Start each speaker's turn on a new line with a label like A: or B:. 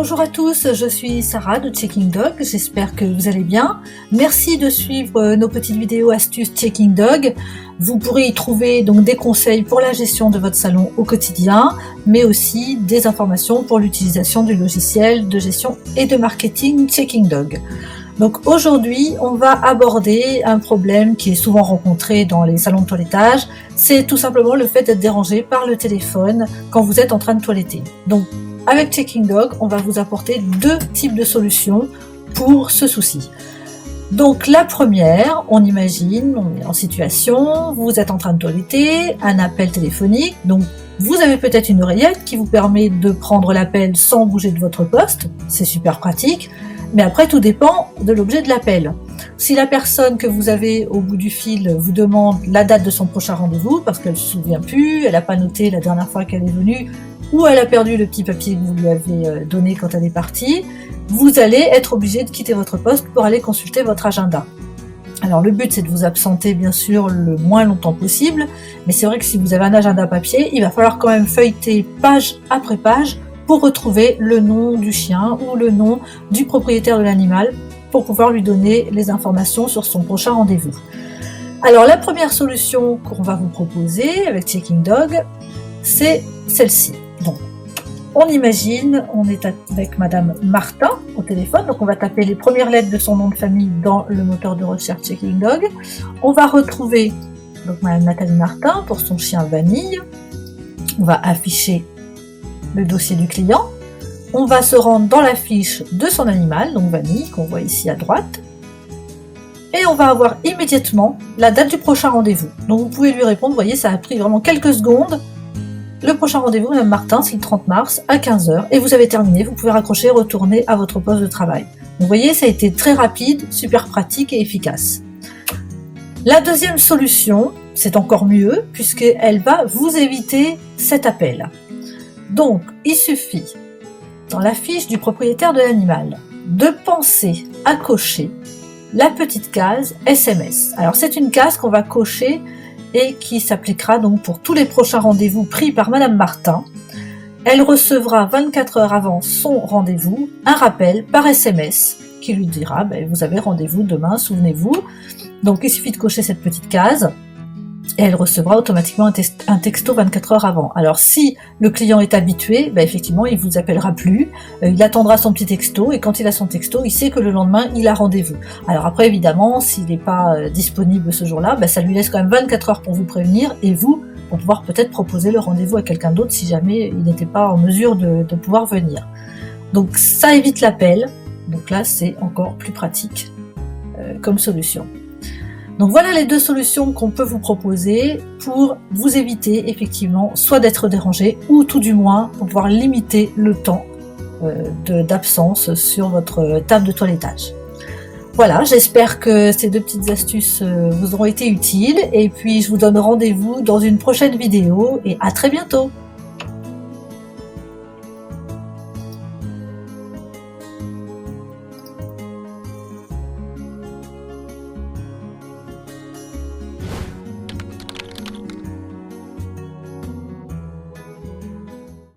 A: Bonjour à tous, je suis Sarah de Checking Dog, j'espère que vous allez bien. Merci de suivre nos petites vidéos astuces Checking Dog. Vous pourrez y trouver donc des conseils pour la gestion de votre salon au quotidien, mais aussi des informations pour l'utilisation du logiciel de gestion et de marketing Checking Dog. Donc aujourd'hui, on va aborder un problème qui est souvent rencontré dans les salons de toilettage, c'est tout simplement le fait d'être dérangé par le téléphone quand vous êtes en train de toiletter. Donc avec Checking Dog, on va vous apporter deux types de solutions pour ce souci. Donc la première, on imagine, on est en situation, vous êtes en train de toiletter, un appel téléphonique, donc vous avez peut-être une oreillette qui vous permet de prendre l'appel sans bouger de votre poste, c'est super pratique, mais après tout dépend de l'objet de l'appel. Si la personne que vous avez au bout du fil vous demande la date de son prochain rendez-vous, parce qu'elle ne se souvient plus, elle n'a pas noté la dernière fois qu'elle est venue, ou elle a perdu le petit papier que vous lui avez donné quand elle est partie, vous allez être obligé de quitter votre poste pour aller consulter votre agenda. Alors le but c'est de vous absenter bien sûr le moins longtemps possible, mais c'est vrai que si vous avez un agenda papier, il va falloir quand même feuilleter page après page pour retrouver le nom du chien ou le nom du propriétaire de l'animal pour pouvoir lui donner les informations sur son prochain rendez-vous. Alors la première solution qu'on va vous proposer avec Checking Dog, c'est celle-ci. Donc, on imagine, on est avec Madame Martin au téléphone, donc on va taper les premières lettres de son nom de famille dans le moteur de recherche Checking Dog. On va retrouver donc Madame Nathalie Martin pour son chien Vanille. On va afficher le dossier du client. On va se rendre dans la fiche de son animal, donc Vanille, qu'on voit ici à droite. Et on va avoir immédiatement la date du prochain rendez-vous. Donc vous pouvez lui répondre, vous voyez, ça a pris vraiment quelques secondes. Le prochain rendez-vous, Madame Martin, c'est le 30 mars à 15h et vous avez terminé, vous pouvez raccrocher et retourner à votre poste de travail. Vous voyez, ça a été très rapide, super pratique et efficace. La deuxième solution, c'est encore mieux puisqu'elle va vous éviter cet appel. Donc, il suffit, dans la fiche du propriétaire de l'animal, de penser à cocher la petite case SMS. Alors, c'est une case qu'on va cocher et qui s'appliquera donc pour tous les prochains rendez-vous pris par Madame Martin. Elle recevra 24 heures avant son rendez-vous un rappel par SMS qui lui dira vous avez rendez-vous demain, souvenez-vous. Donc il suffit de cocher cette petite case et elle recevra automatiquement un texto 24 heures avant. Alors si le client est habitué, effectivement il vous appellera plus, il attendra son petit texto et quand il a son texto, il sait que le lendemain il a rendez-vous. Alors après évidemment, s'il n'est pas disponible ce jour-là, ça lui laisse quand même 24 heures pour vous prévenir et vous, pour pouvoir peut-être proposer le rendez-vous à quelqu'un d'autre si jamais il n'était pas en mesure de pouvoir venir. Donc ça évite l'appel, donc là c'est encore plus pratique comme solution. Donc voilà les deux solutions qu'on peut vous proposer pour vous éviter effectivement soit d'être dérangé ou tout du moins pour pouvoir limiter le temps d'absence sur votre table de toilettage. Voilà, j'espère que ces deux petites astuces vous auront été utiles et puis je vous donne rendez-vous dans une prochaine vidéo et à très bientôt.